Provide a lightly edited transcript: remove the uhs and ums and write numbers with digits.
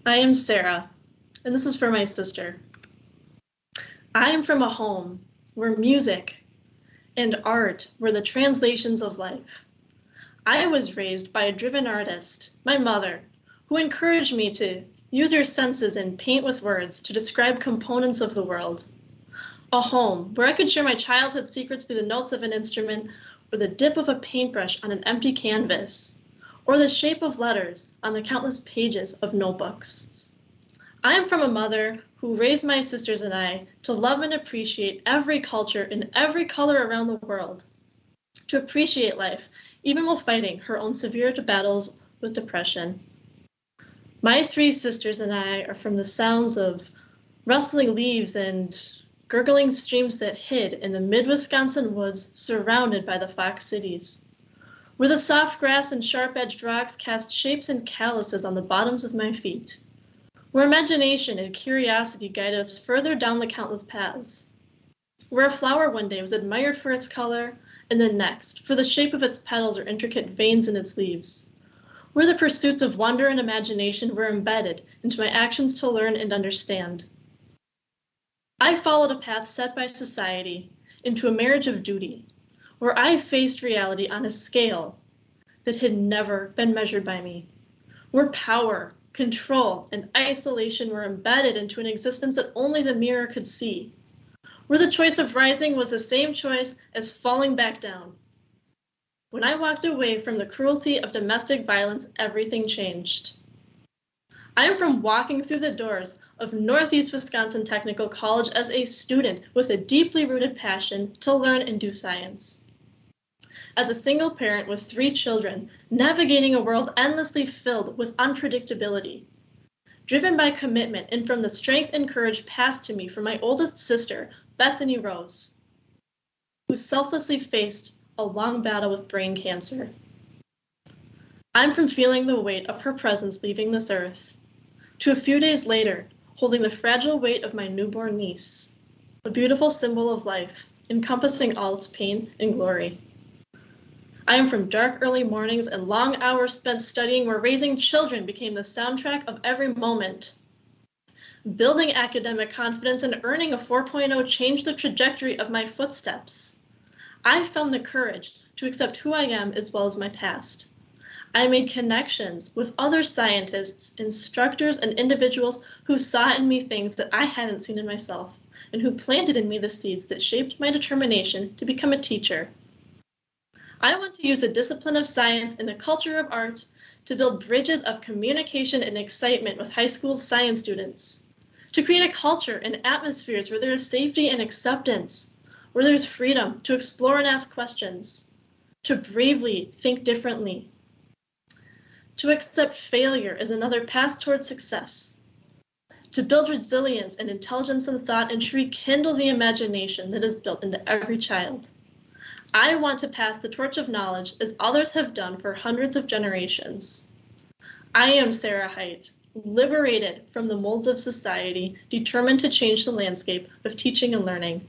I am Sarah, and this is for my sister. I am from a home where music and art were the translations of life. I was raised by a driven artist, my mother, who encouraged me to use your senses and paint with words to describe components of the world. A home where I could share my childhood secrets through the notes of an instrument, or the dip of a paintbrush on an empty canvas, or the shape of letters on the countless pages of notebooks. I am from a mother who raised my sisters and I to love and appreciate every culture in every color around the world, to appreciate life even while fighting her own severe battles with depression. My three sisters and I are from the sounds of rustling leaves and gurgling streams that hid in the mid-Wisconsin woods surrounded by the Fox cities, where the soft grass and sharp-edged rocks cast shapes and calluses on the bottoms of my feet, where imagination and curiosity guided us further down the countless paths, where a flower one day was admired for its color, and the next for the shape of its petals or intricate veins in its leaves, where the pursuits of wonder and imagination were embedded into my actions to learn and understand. I followed a path set by society into a marriage of duty, where I faced reality on a scale that had never been measured by me, where power, control, and isolation were embedded into an existence that only the mirror could see, where the choice of rising was the same choice as falling back down. When I walked away from the cruelty of domestic violence, everything changed. I am from walking through the doors of Northeast Wisconsin Technical College as a student with a deeply rooted passion to learn and do science. As a single parent with 3 children, navigating a world endlessly filled with unpredictability, driven by commitment and from the strength and courage passed to me from my oldest sister, Bethany Rose, who selflessly faced a long battle with brain cancer. I'm from feeling the weight of her presence leaving this earth, to a few days later, holding the fragile weight of my newborn niece, a beautiful symbol of life, encompassing all its pain and glory. I am from dark early mornings and long hours spent studying where raising children became the soundtrack of every moment. Building academic confidence and earning a 4.0 changed the trajectory of my footsteps. I found the courage to accept who I am as well as my past. I made connections with other scientists, instructors, and individuals who saw in me things that I hadn't seen in myself, and who planted in me the seeds that shaped my determination to become a teacher. I want to use the discipline of science and the culture of art to build bridges of communication and excitement with high school science students, to create a culture and atmospheres where there is safety and acceptance, where there's freedom to explore and ask questions, to bravely think differently, to accept failure as another path towards success, to build resilience and intelligence in thought, and to rekindle the imagination that is built into every child. I want to pass the torch of knowledge as others have done for hundreds of generations. I am Sarah Hite, liberated from the molds of society, determined to change the landscape of teaching and learning.